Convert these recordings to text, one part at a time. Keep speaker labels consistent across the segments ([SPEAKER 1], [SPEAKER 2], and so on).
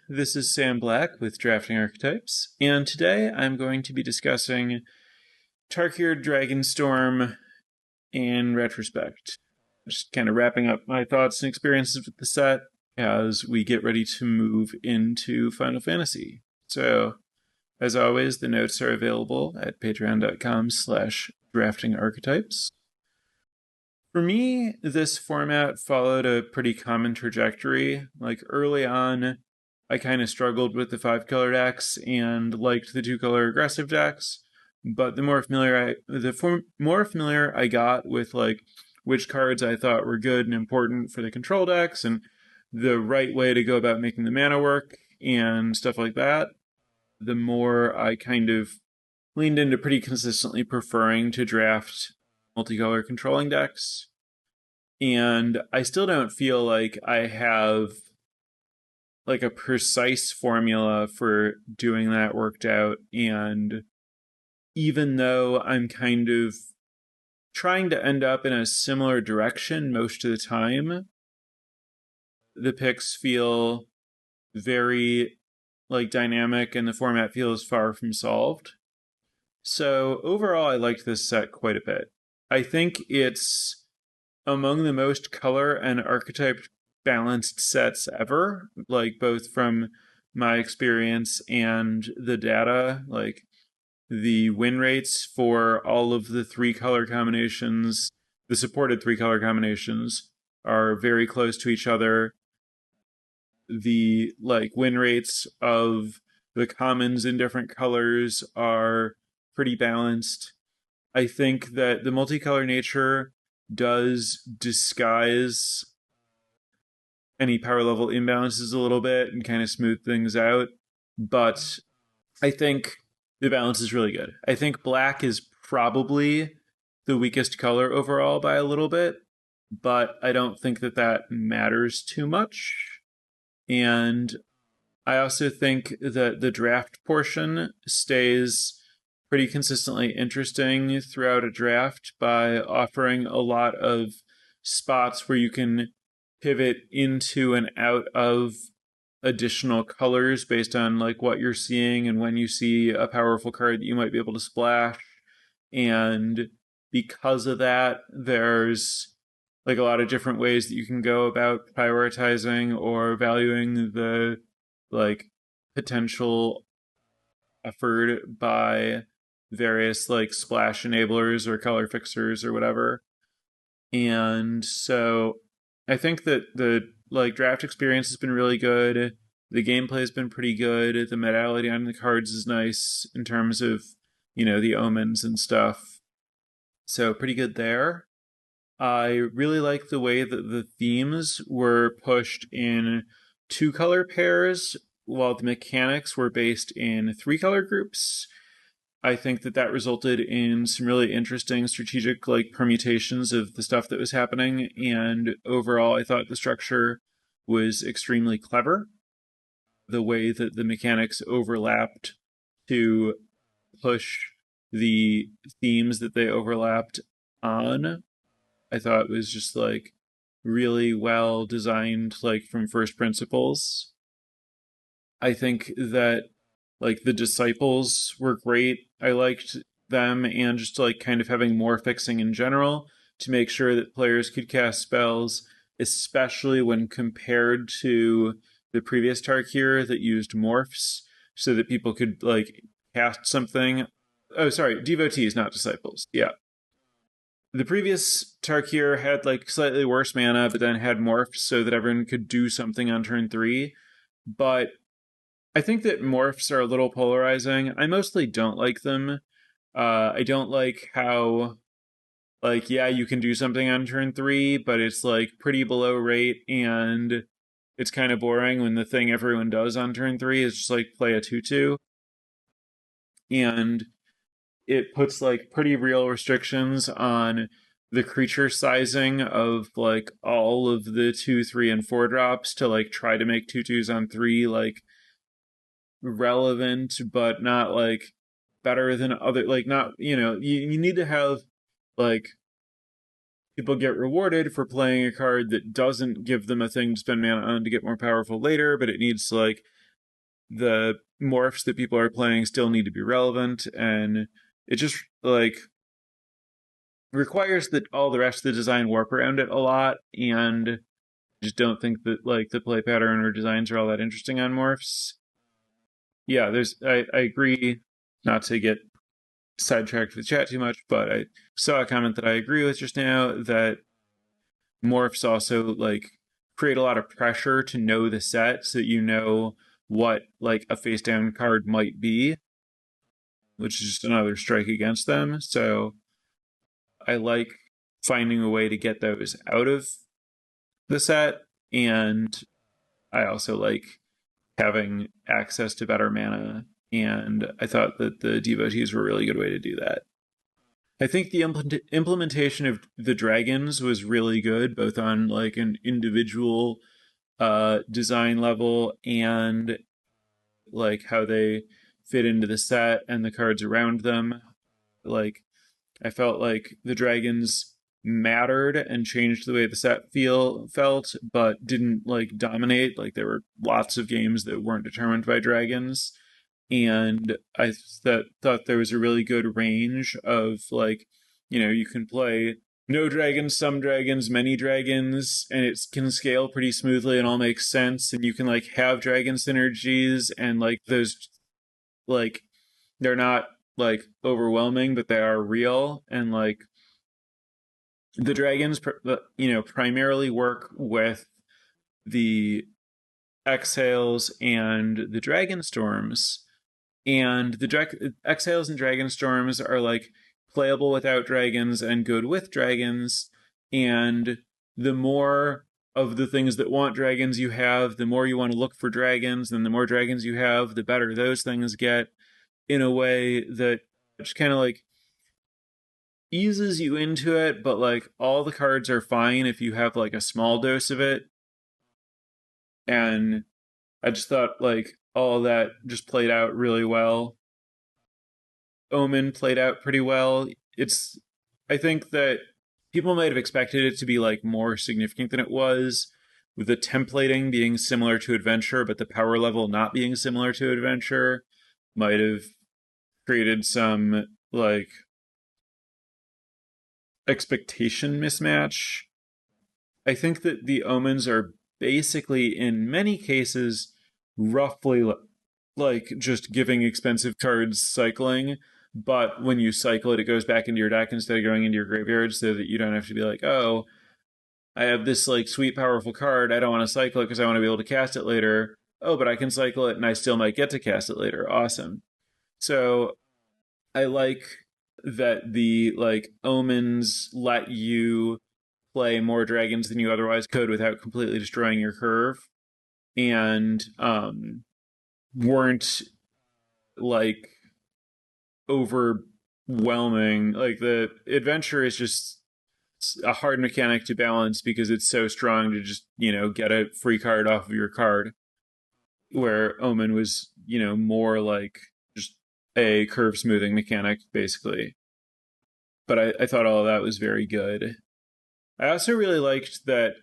[SPEAKER 1] This is Sam Black with Drafting Archetypes, and today I'm going to be discussing Tarkir Dragonstorm in retrospect. Just kind of wrapping up my thoughts and experiences with the set as we get ready to move into Final Fantasy. So, as always, the notes are available at patreon.com/draftingarchetypes. For me, this format followed a pretty common trajectory. Like early on, I kind of struggled with the 5-color decks and liked the 2-color aggressive decks. But the more familiar I got with like which cards I thought were good and important for the control decks and the right way to go about making the mana work and stuff like that, the more I kind of leaned into pretty consistently preferring to draft multicolor controlling decks. And I still don't feel like I have like a precise formula for doing that worked out. And even though I'm kind of trying to end up in a similar direction most of the time, the picks feel very like dynamic and the format feels far from solved. So overall, I liked this set quite a bit. I think it's among the most color and archetype balanced sets ever, like both from my experience and the data. Like the win rates for all of the 3-color combinations, the supported 3-color combinations, are very close to each other. The like win rates of the commons in different colors are pretty balanced. I think that the multicolor nature does disguise any power level imbalances a little bit and kind of smooth things out. But I think the balance is really good. I think black is probably the weakest color overall by a little bit, but I don't think that that matters too much. And I also think that the draft portion stays pretty consistently interesting throughout a draft by offering a lot of spots where you can pivot into and out of additional colors based on like what you're seeing and when you see a powerful card that you might be able to splash. And because of that, there's like a lot of different ways that you can go about prioritizing or valuing the like potential offered by various like splash enablers or color fixers or whatever. And so I think that the like draft experience has been really good. The gameplay has been pretty good. The modality on the cards is nice in terms of, the omens and stuff. So pretty good there. I really like the way that the themes were pushed in 2-color pairs while the mechanics were based in 3-color groups. I think that that resulted in some really interesting strategic like permutations of the stuff that was happening. And overall, I thought the structure was extremely clever. The way that the mechanics overlapped to push the themes that they overlapped on, I thought was just like really well designed, like from first principles. I think that like the disciples were great. I liked them and just like kind of having more fixing in general to make sure that players could cast spells, especially when compared to the previous Tarkir that used morphs, so that people could like cast something. Oh, sorry, devotees, not disciples. Yeah. The previous Tarkir had like slightly worse mana, but then had morphs so that everyone could do something on turn 3. But I think that morphs are a little polarizing. I mostly don't like them. I don't like how, like, yeah, you can do something on turn 3, but it's like pretty below rate, and it's kind of boring when the thing everyone does on turn 3 is just like play a 2/2. And it puts like pretty real restrictions on the creature sizing of like all of the 2, 3, and 4 drops to like try to make 2/2s on 3 like relevant, but not like better than other, like not, you need to have like people get rewarded for playing a card that doesn't give them a thing to spend mana on to get more powerful later, but it needs to like the morphs that people are playing still need to be relevant, and it just like requires that all the rest of the design warp around it a lot, and I just don't think that like the play pattern or designs are all that interesting on morphs. Yeah, I agree, not to get sidetracked with chat too much, but I saw a comment that I agree with just now, that morphs also like create a lot of pressure to know the set so that you know what like a face down card might be, which is just another strike against them. So I like finding a way to get those out of the set, and I also like having access to better mana, and I thought that the devotees were a really good way to do that. I think the implementation of the dragons was really good, both on like an individual design level and like how they fit into the set and the cards around them. Like I felt like the dragons mattered and changed the way the set felt, but didn't like dominate. Like there were lots of games that weren't determined by dragons, and I thought there was a really good range of like, you can play no dragons, some dragons, many dragons, and it can scale pretty smoothly and all makes sense. And you can like have dragon synergies, and like those like they're not like overwhelming, but they are real. And like the dragons, primarily work with the exhales and the Dragonstorms. And the exhales and Dragonstorms are like playable without dragons and good with dragons. And the more of the things that want dragons you have, the more you want to look for dragons. And the more dragons you have, the better those things get, in a way that just kind of like eases you into it, but like all the cards are fine if you have like a small dose of it. And I just thought like all that just played out really well. Omen played out pretty well. I think that people might have expected it to be like more significant than it was, with the templating being similar to Adventure, but the power level not being similar to Adventure might have created some like expectation mismatch. I think that the omens are basically, in many cases, roughly like just giving expensive cards cycling, but when you cycle it, it goes back into your deck instead of going into your graveyard, so that you don't have to be like, oh, I have this like sweet powerful card, I don't want to cycle it because I want to be able to cast it later. Oh, but I can cycle it and I still might get to cast it later. Awesome. So I like that the like omens let you play more dragons than you otherwise could without completely destroying your curve, and weren't like overwhelming. Like the Adventure is just a hard mechanic to balance because it's so strong to just get a free card off of your card, where Omen was more like just a curve smoothing mechanic basically. But I thought all of that was very good. I also really liked that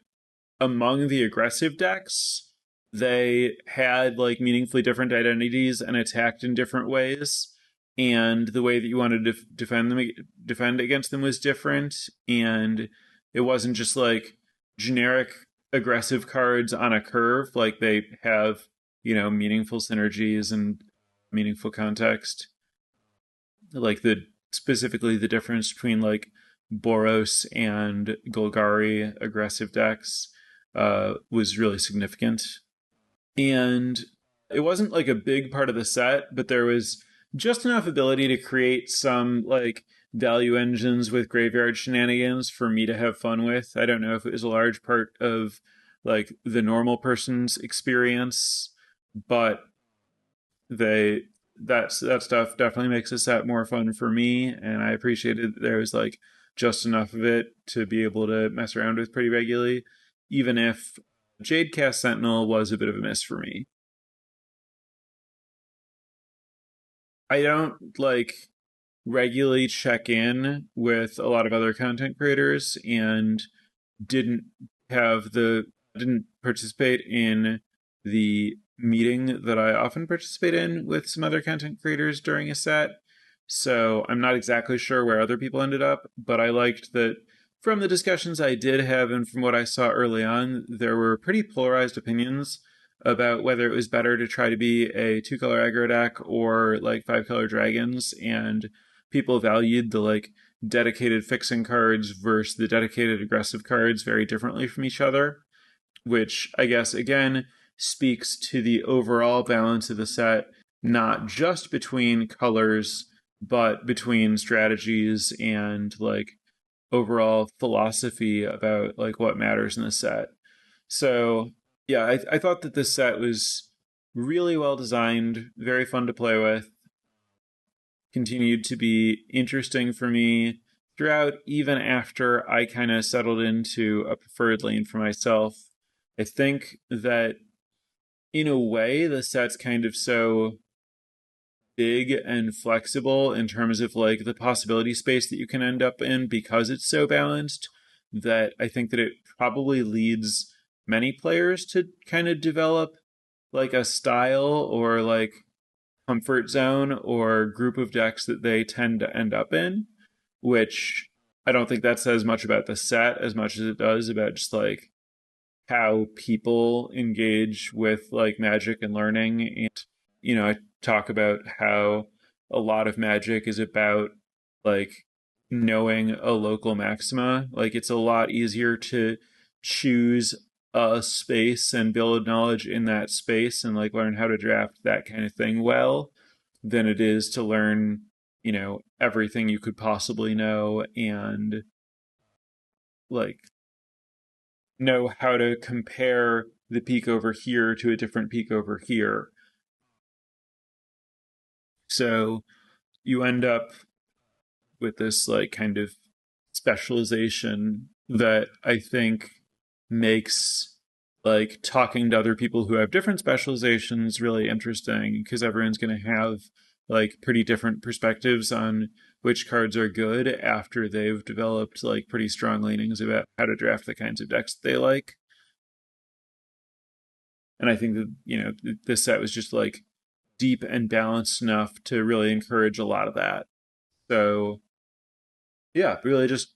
[SPEAKER 1] among the aggressive decks, they had like meaningfully different identities and attacked in different ways. And the way that you wanted to defend against them was different. And it wasn't just like generic aggressive cards on a curve. Like they have, meaningful synergies and meaningful context. Like specifically the difference between like Boros and Golgari aggressive decks was really significant. And it wasn't like a big part of the set, but there was just enough ability to create some like value engines with graveyard shenanigans for me to have fun with. I don't know if it was a large part of like the normal person's experience, but that stuff definitely makes the set more fun for me, and I appreciated that there was like just enough of it to be able to mess around with pretty regularly, even if Jadecast Sentinel was a bit of a miss for me. I don't like regularly check in with a lot of other content creators, and didn't participate in the meeting that I often participate in with some other content creators during a set. So I'm not exactly sure where other people ended up, but I liked that from the discussions I did have and from what I saw early on, there were pretty polarized opinions about whether it was better to try to be a 2-color aggro deck or like 5-color dragons. And people valued the like dedicated fixing cards versus the dedicated aggressive cards very differently from each other, which I guess again speaks to the overall balance of the set, not just between colors, but between strategies and like overall philosophy about like what matters in the set. So yeah, I thought that this set was really well designed, very fun to play with, continued to be interesting for me throughout, even after I kind of settled into a preferred lane for myself. I think that in a way, the set's kind of so big and flexible in terms of like the possibility space that you can end up in because it's so balanced that I think that it probably leads many players to kind of develop like a style or like comfort zone or group of decks that they tend to end up in, which I don't think that says much about the set as much as it does about just like how people engage with like magic and learning. And I talk about how a lot of magic is about like knowing a local maxima. Like it's a lot easier to choose a space and build knowledge in that space and like learn how to draft that kind of thing well than it is to learn everything you could possibly know and like know how to compare the peak over here to a different peak over here. So you end up with this like kind of specialization that I think makes like talking to other people who have different specializations really interesting because everyone's going to have like pretty different perspectives on which cards are good after they've developed like pretty strong leanings about how to draft the kinds of decks they like. And I think that, this set was just like deep and balanced enough to really encourage a lot of that. So, yeah, really just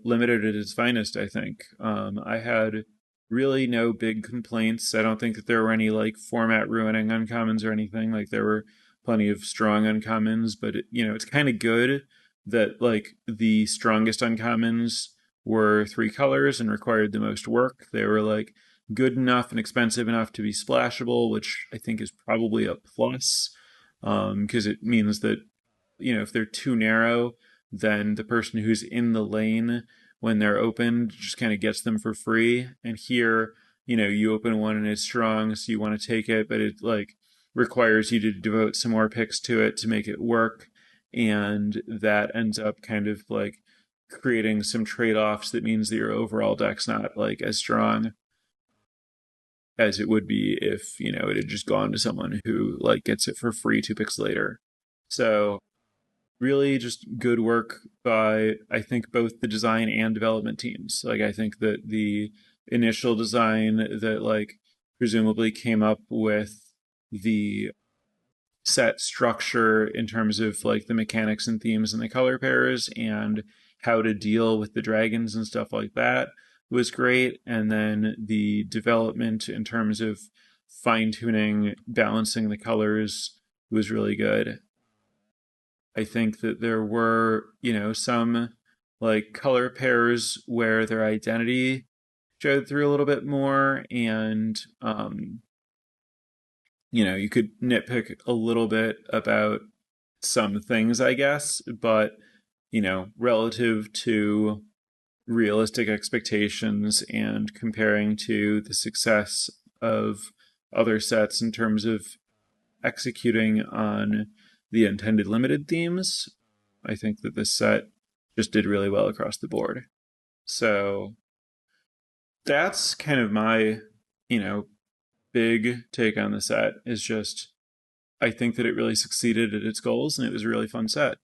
[SPEAKER 1] limited at its finest, I think. I had really no big complaints. I don't think that there were any like format ruining uncommons or anything. Like there were plenty of strong uncommons, but it's kind of good that like the strongest uncommons were 3 colors and required the most work. They were like good enough and expensive enough to be splashable, which I think is probably a plus because it means that if they're too narrow, then the person who's in the lane when they're opened just kind of gets them for free. And here, you open one and it's strong, so you want to take it, but it like requires you to devote some more picks to it to make it work. And that ends up kind of like creating some trade-offs that means that your overall deck's not like as strong as it would be if, it had just gone to someone who like gets it for free 2 picks later. So really just good work by I think both the design and development teams. Like I think that the initial design that like presumably came up with the set structure in terms of like the mechanics and themes and the color pairs and how to deal with the dragons and stuff like that was great. And then the development in terms of fine tuning, balancing the colors was really good. I think that there were, some like color pairs where their identity showed through a little bit more. And, you could nitpick a little bit about some things, I guess, but, relative to realistic expectations and comparing to the success of other sets in terms of executing on the intended limited themes, I think that this set just did really well across the board. So that's kind of my, big take on the set is just I think that it really succeeded at its goals and it was a really fun set.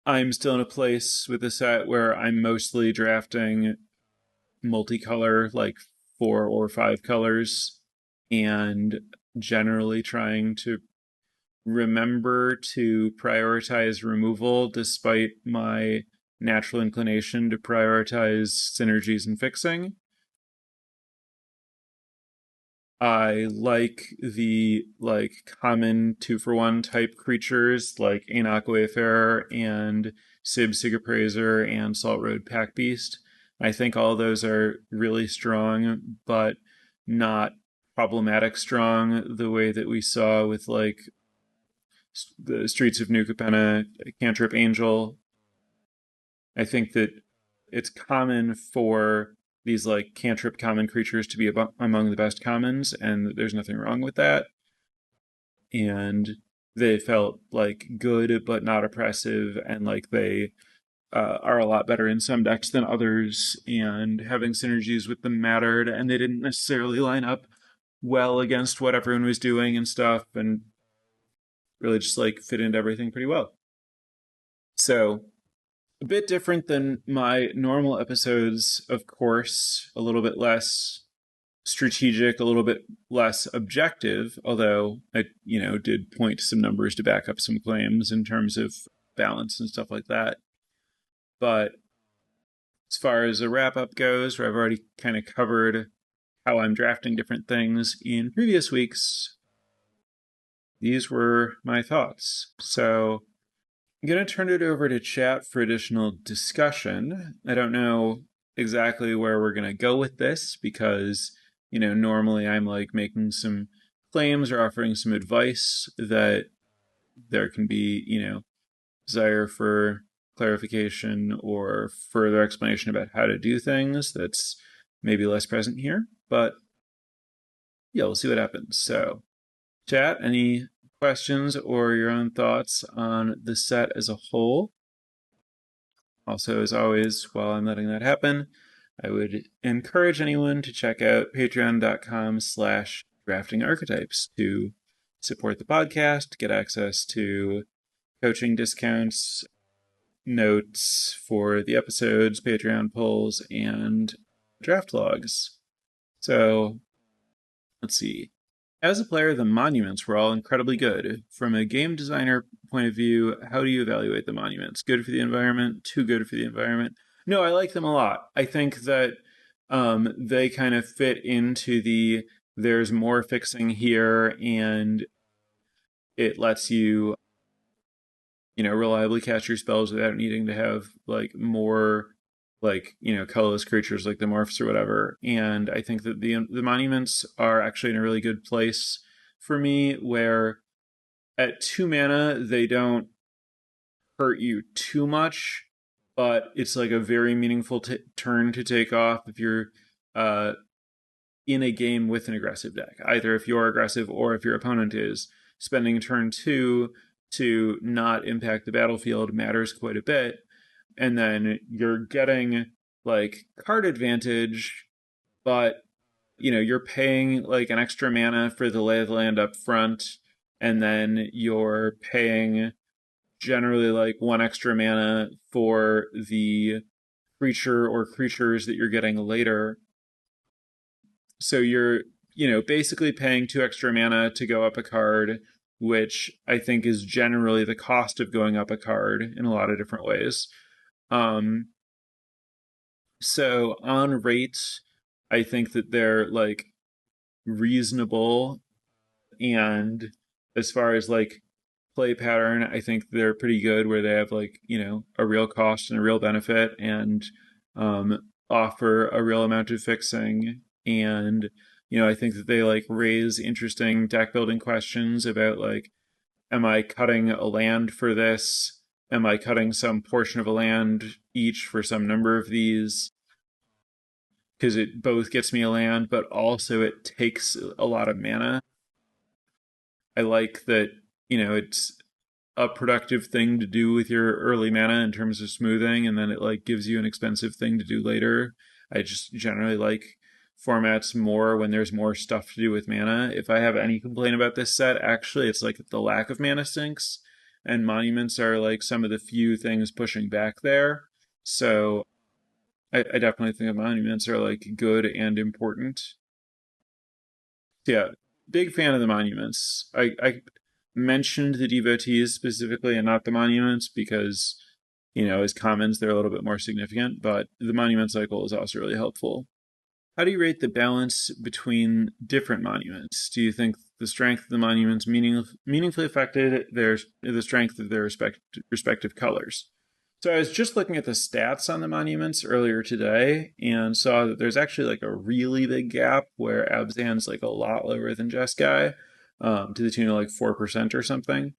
[SPEAKER 1] I'm still in a place with the set where I'm mostly drafting multicolor, like 4 or 5 colors. and generally trying to remember to prioritize removal despite my natural inclination to prioritize synergies and fixing. I like the common 2-for-1 type creatures like Anok Wayfarer and Sib Sigaprazor and Salt Road Pack Beast. I think all those are really strong, but not problematic strong the way that we saw with like the Streets of New Capenna Cantrip Angel. I think that it's common for these like cantrip common creatures to be among the best commons, and there's nothing wrong with that. And they felt like good but not oppressive, and like they are a lot better in some decks than others, and having synergies with them mattered, and they didn't necessarily line up well against what everyone was doing and stuff, and really just like fit into everything pretty well. So a bit different than my normal episodes, of course, a little bit less strategic, a little bit less objective, although I, did point to some numbers to back up some claims in terms of balance and stuff like that. But as far as a wrap up goes, where I've already kind of covered how I'm drafting different things in previous weeks, these were my thoughts. So I'm going to turn it over to chat for additional discussion. I don't know exactly where we're going to go with this because, normally I'm like making some claims or offering some advice that there can be, desire for clarification or further explanation about how to do things that's maybe less present here. But yeah, we'll see what happens. So, chat, any questions or your own thoughts on the set as a whole? Also, as always, while I'm letting that happen, I would encourage anyone to check out patreon.com/draftingarchetypes to support the podcast, get access to coaching discounts, notes for the episodes, Patreon polls, and draft logs. So, let's see. As a player, the monuments were all incredibly good. From a game designer point of view, how do you evaluate the monuments? Good for the environment? Too good for the environment? No, I like them a lot. I think that they kind of fit into the there's more fixing here, and it lets you, reliably cast your spells without needing to have like more like colorless creatures like the morphs or whatever. And I think that the monuments are actually in a really good place for me, where at 2 mana they don't hurt you too much, but it's like a very meaningful turn to take off if you're in a game with an aggressive deck. Either if you're aggressive or if your opponent is. Spending turn 2 to not impact the battlefield matters quite a bit. And then you're getting like card advantage, but you're paying like an extra mana for the lay of the land up front, and then you're paying generally like one extra mana for the creature or creatures that you're getting later. So you're, basically paying 2 extra mana to go up a card, which I think is generally the cost of going up a card in a lot of different ways. So on rates, I think that they're like reasonable, and as far as like play pattern, I think they're pretty good where they have like, a real cost and a real benefit, and offer a real amount of fixing. And, I think that they like raise interesting deck building questions about like, am I cutting a land for this? Am I cutting some portion of a land each for some number of these? Because it both gets me a land, but also it takes a lot of mana. I like that, it's a productive thing to do with your early mana in terms of smoothing, and then it like gives you an expensive thing to do later. I just generally like formats more when there's more stuff to do with mana. If I have any complaint about this set, actually, it's like the lack of mana sinks, and monuments are like some of the few things pushing back there. So I definitely think monuments are like good and important. Yeah, big fan of the monuments. I mentioned the devotees specifically and not the monuments because, as commons, they're a little bit more significant, but the monument cycle is also really helpful. How do you rate the balance between different monuments? Do you think the strength of the monuments meaningfully affected the strength of their respective colors? So I was just looking at the stats on the monuments earlier today and saw that there's actually like a really big gap where Abzan's like a lot lower than Jeskai, to the tune of like 4% or something.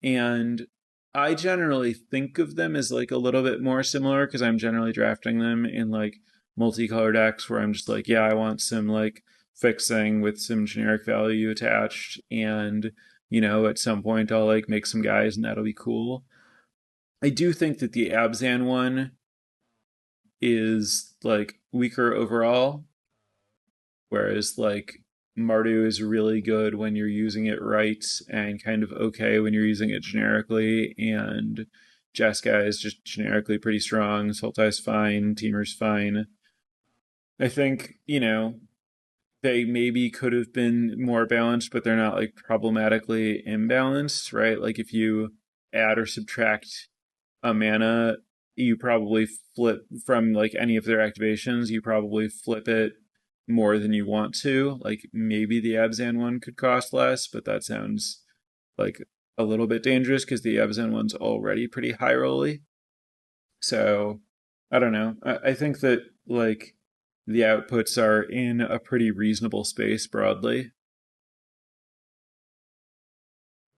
[SPEAKER 1] And I generally think of them as like a little bit more similar because I'm generally drafting them in like multicolor decks where I'm just like, yeah, I want some like fixing with some generic value attached. And, at some point I'll like make some guys and that'll be cool. I do think that the Abzan one is like weaker overall, whereas like Mardu is really good when you're using it right and kind of okay when you're using it generically, and Jeskai is just generically pretty strong. Sultai's fine, Teamer's fine. I think, they maybe could have been more balanced, but they're not like problematically imbalanced, right? Like if you add or subtract a mana, you probably flip from like any of their activations, you probably flip it more than you want to. Like maybe the Abzan one could cost less, but that sounds like a little bit dangerous because the Abzan one's already pretty high rolly. So I don't know. I think that like the outputs are in a pretty reasonable space broadly.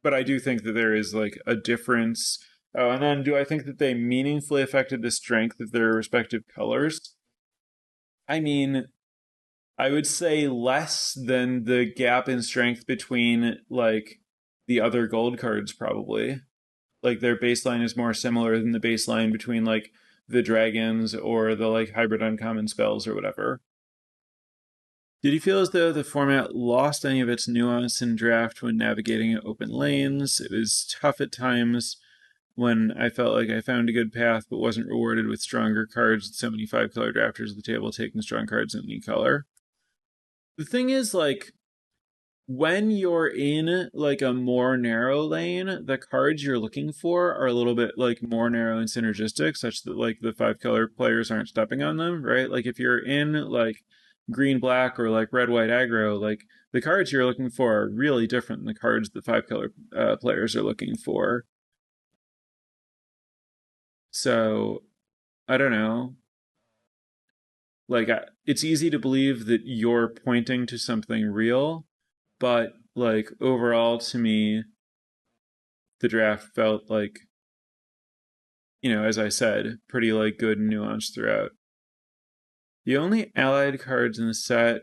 [SPEAKER 1] But I do think that there is like a difference. Oh, and then do I think that they meaningfully affected the strength of their respective colors? I mean, I would say less than the gap in strength between like the other gold cards, probably. Like their baseline is more similar than the baseline between like the dragons or the like hybrid uncommon spells or whatever. Did you feel as though the format lost any of its nuance in draft when navigating open lanes? It was tough at times when I felt like I found a good path but wasn't rewarded with stronger cards. So many 5-color drafters at the table taking strong cards in any color. The thing is, like, when you're in like a more narrow lane, the cards you're looking for are a little bit like more narrow and synergistic, such that like the 5-color players aren't stepping on them, right? Like if you're in like green black or like red white aggro, like the cards you're looking for are really different than the cards the 5-color players are looking for. So I don't know. Like it's easy to believe that you're pointing to something real, but like overall to me the draft felt like, as I said, pretty like good and nuanced throughout. The only allied cards in the set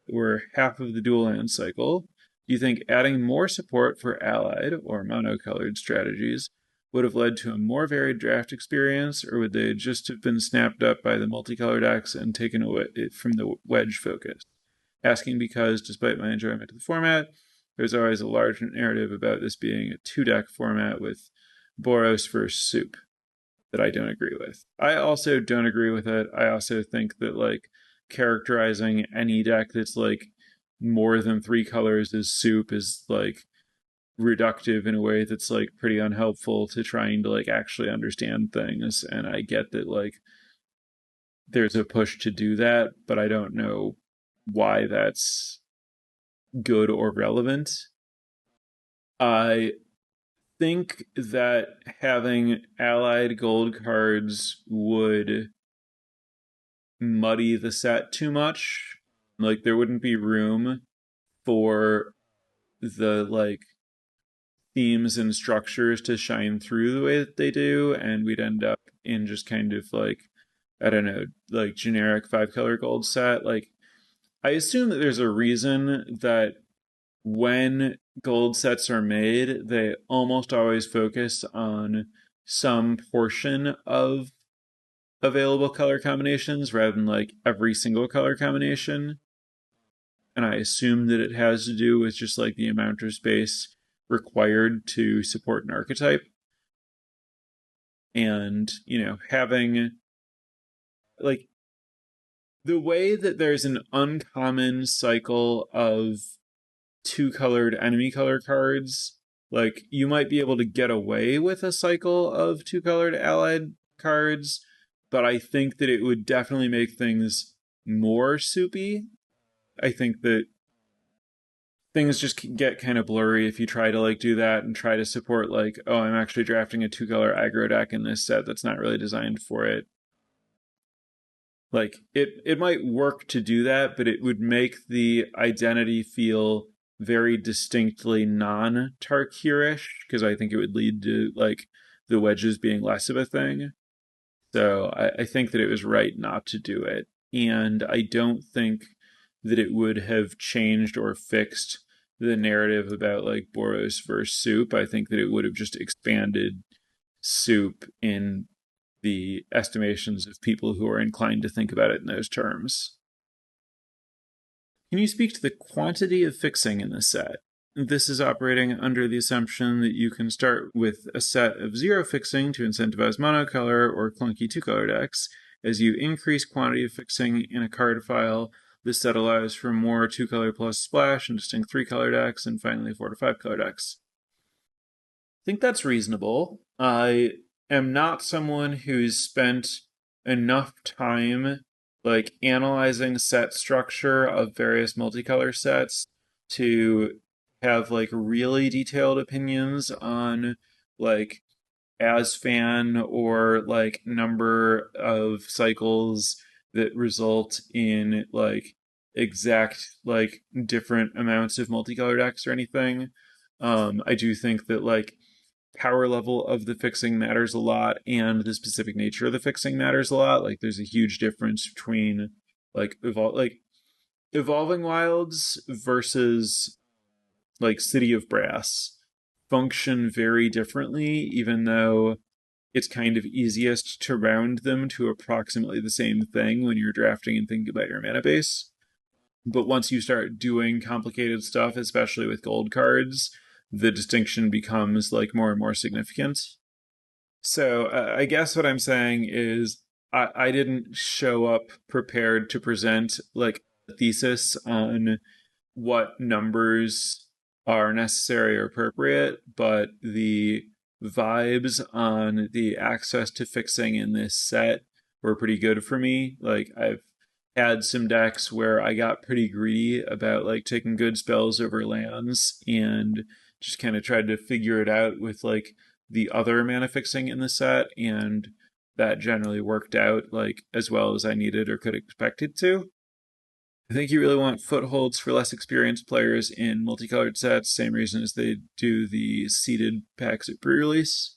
[SPEAKER 1] were half of the dual land cycle. Do you think adding more support for allied or monocolored strategies would have led to a more varied draft experience, or would they just have been snapped up by the multicolor decks and taken away from the wedge focus? Asking because, despite my enjoyment of the format, there's always a large narrative about this being a 2-deck format with Boros versus Soup that I don't agree with. I also don't agree with it. I also think that like characterizing any deck that's like more than 3 colors as Soup is like reductive in a way that's like pretty unhelpful to trying to like actually understand things. And I get that like there's a push to do that, but I don't know why that's good or relevant. I think that having allied gold cards would muddy the set too much. Like there wouldn't be room for the like themes and structures to shine through the way that they do, and we'd end up in just kind of like, I don't know, like generic 5-color gold set. Like I assume that there's a reason that when gold sets are made, they almost always focus on some portion of available color combinations rather than like every single color combination. And I assume that it has to do with just like the amount of space required to support an archetype. And, having like the way that there's an uncommon cycle of two-colored enemy color cards, like you might be able to get away with a cycle of two-colored allied cards, but I think that it would definitely make things more soupy. I think that things just get kind of blurry if you try to like do that and try to support like, oh, I'm actually drafting a two-color aggro deck in this set that's not really designed for it. Like it might work to do that, but it would make the identity feel very distinctly non-Tarkirish, because I think it would lead to like the wedges being less of a thing. So I think that it was right not to do it. And I don't think that it would have changed or fixed the narrative about like Boros versus Soup. I think that it would have just expanded Soup in the estimations of people who are inclined to think about it in those terms. Can you speak to the quantity of fixing in the set? This is operating under the assumption that you can start with a set of 0 fixing to incentivize monocolor or clunky two-color decks. As you increase quantity of fixing in a card file, this set allows for more 2-color plus splash and distinct 3-color decks, and finally 4 to 5-color decks. I think that's reasonable. I am not someone who's spent enough time like analyzing set structure of various multicolor sets to have like really detailed opinions on like as fan or like number of cycles that result in like exact like different amounts of multicolor decks or anything. I do think that like power level of the fixing matters a lot, and the specific nature of the fixing matters a lot. Like there's a huge difference between like evolving wilds versus like City of Brass function very differently, even though it's kind of easiest to round them to approximately the same thing when you're drafting and thinking about your mana base. But once you start doing complicated stuff, especially with gold cards, the distinction becomes like more and more significant. So I guess what I'm saying is I didn't show up prepared to present like a thesis on what numbers are necessary or appropriate, but the vibes on the access to fixing in this set were pretty good for me. Like I've had some decks where I got pretty greedy about like taking good spells over lands and just kind of tried to figure it out with like the other mana fixing in the set, and that generally worked out like as well as I needed or could expect it to. I think you really want footholds for less experienced players in multicolored sets, same reason as they do the seeded packs at pre-release.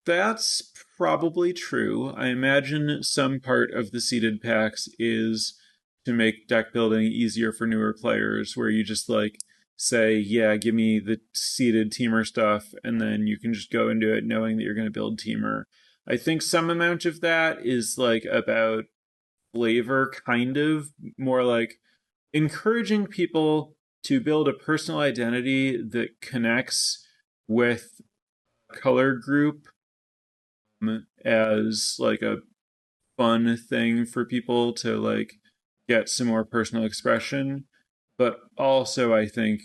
[SPEAKER 1] That's probably true. I imagine some part of the seeded packs is to make deck building easier for newer players, where you just like say, yeah, give me the seeded teamer stuff, and then you can just go into it knowing that you're going to build teamer. I think some amount of that is like about flavor, kind of more like encouraging people to build a personal identity that connects with color group as like a fun thing for people to like get some more personal expression. But also I think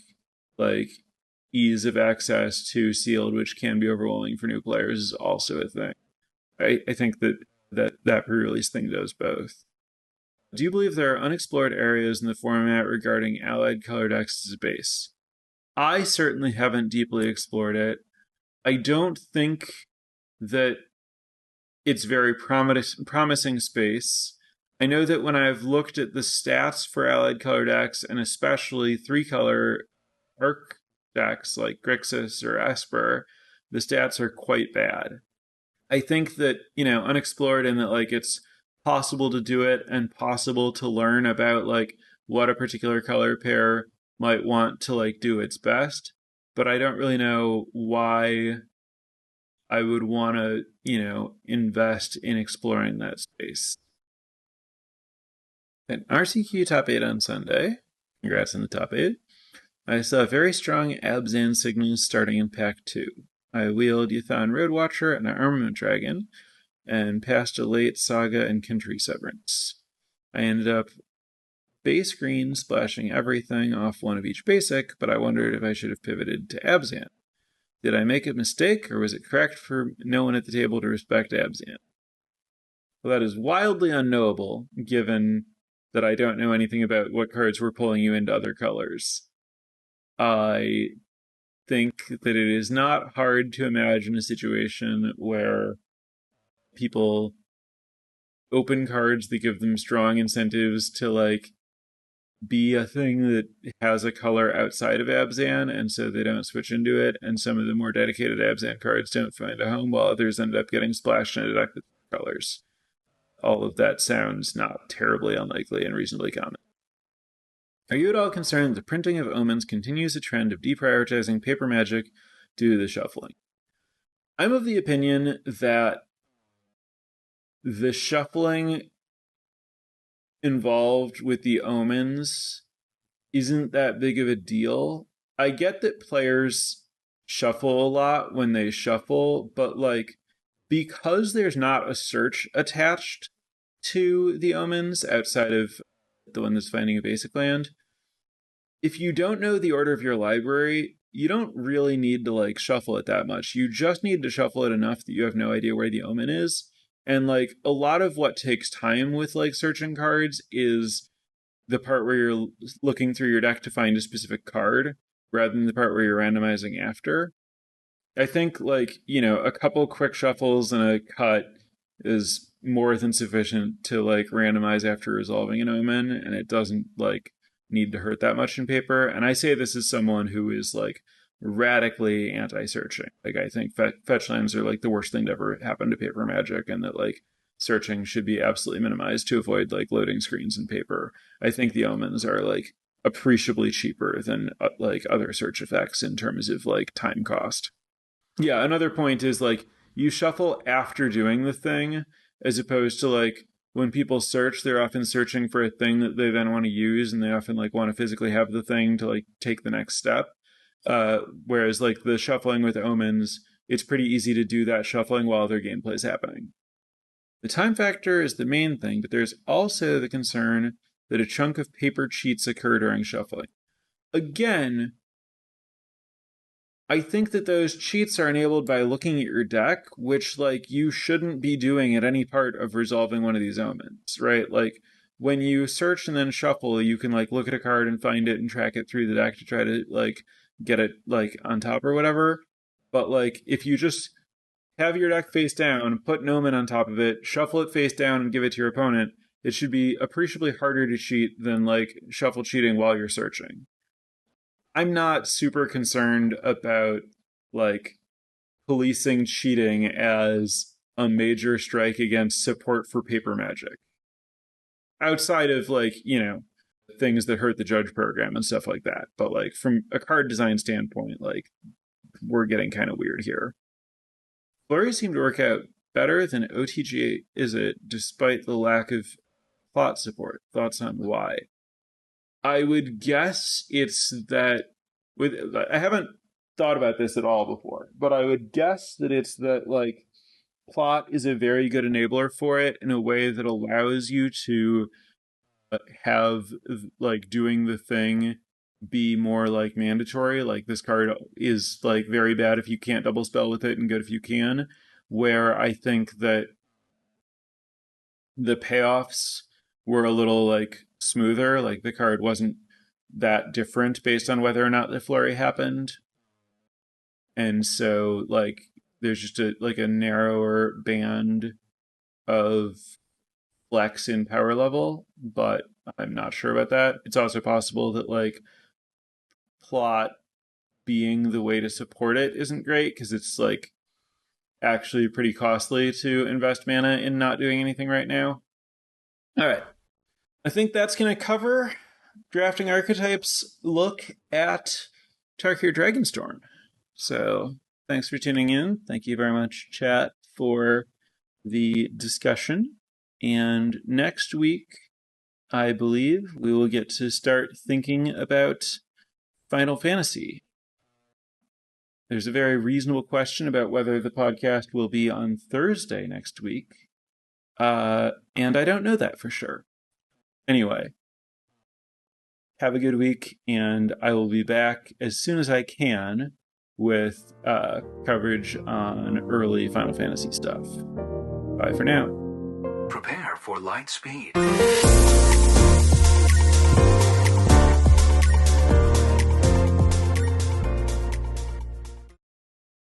[SPEAKER 1] like ease of access to sealed, which can be overwhelming for new players, is also a thing. I think that pre-release thing does both. Do you believe there are unexplored areas in the format regarding allied color decks as a base? I certainly haven't deeply explored it. I don't think that it's very promising space. I know that when I've looked at the stats for allied color decks, and especially 3-color arc decks like Grixis or Esper, the stats are quite bad. I think that, unexplored in that like it's possible to do it and possible to learn about like what a particular color pair might want to like do its best, but I don't really know why I would want to, invest in exploring that space. An RCQ top 8 on Sunday. Congrats on the top 8. I saw very strong Abzan signals starting in Pack 2. I wheeled Yathan Roadwatcher and an Armament Dragon, and passed a late Saga and Country Severance. I ended up base green, splashing everything off one of each basic, but I wondered if I should have pivoted to Abzan. Did I make a mistake, or was it correct for no one at the table to respect Abzan? Well, that is wildly unknowable, given that I don't know anything about what cards were pulling you into other colors. I think that it is not hard to imagine a situation where people open cards that give them strong incentives to like be a thing that has a color outside of Abzan, and so they don't switch into it, and some of the more dedicated Abzan cards don't find a home, while others end up getting splashed into deck with colors. All of that sounds not terribly unlikely and reasonably common. Are you at all concerned that the printing of omens continues a trend of deprioritizing paper magic due to the shuffling? I'm of the opinion that the shuffling involved with the omens isn't that big of a deal. I get that players shuffle a lot when they shuffle, but like because there's not a search attached to the omens outside of the one that's finding a basic land, if you don't know the order of your library, you don't really need to like shuffle it that much. You just need to shuffle it enough that you have no idea where the omen is. And like a lot of what takes time with like searching cards is the part where you're looking through your deck to find a specific card rather than the part where you're randomizing after. I think like, you know, a couple quick shuffles and a cut is more than sufficient to like randomize after resolving an omen, and it doesn't like need to hurt that much in paper. And I say this as someone who is like radically anti-searching. Like I think fetch lands are like the worst thing to ever happen to paper magic, and that like searching should be absolutely minimized to avoid like loading screens in paper. I think the omens are like appreciably cheaper than like other search effects in terms of like time cost. Yeah, another point is like you shuffle after doing the thing, as opposed to like when people search, they're often searching for a thing that they then want to use, and they often like want to physically have the thing to like take the next step. Whereas like the shuffling with omens, it's pretty easy to do that shuffling while their gameplay is happening. The time factor is the main thing, but there's also the concern that a chunk of paper cheats occur during shuffling. Again, I think that those cheats are enabled by looking at your deck, which like you shouldn't be doing at any part of resolving one of these omens, right? Like when you search and then shuffle, you can like look at a card and find it and track it through the deck to try to like get it like on top or whatever. But like if you just have your deck face down, put an omen on top of it, shuffle it face down and give it to your opponent, it should be appreciably harder to cheat than like shuffle cheating while you're searching. I'm not super concerned about like policing cheating as a major strike against support for paper magic. Outside of like, you know, things that hurt the judge program and stuff like that. But like from a card design standpoint, like we're getting kind of weird here. Flurries seem to work out better than OTG is it, despite the lack of plot support. Thoughts on why? I would guess it's that I haven't thought about this at all before, but I would guess that it's that like plot is a very good enabler for it in a way that allows you to have like doing the thing be more like mandatory. Like this card is like very bad if you can't double spell with it and good if you can, where I think that the payoffs were a little like smoother. Like the card wasn't that different based on whether or not the flurry happened. And so like there's just a like a narrower band of flex in power level, but I'm not sure about that. It's also possible that like plot being the way to support it isn't great because it's like actually pretty costly to invest mana in not doing anything right now. All right. I think that's going to cover Drafting Archetypes look at Tarkir Dragonstorm. So thanks for tuning in. Thank you very much, chat, for the discussion. And next week, I believe we will get to start thinking about Final Fantasy. There's a very reasonable question about whether the podcast will be on Thursday next week. And I don't know that for sure. Anyway, have a good week, and I will be back as soon as I can with coverage on early Final Fantasy stuff. Bye for now.
[SPEAKER 2] Prepare for light speed.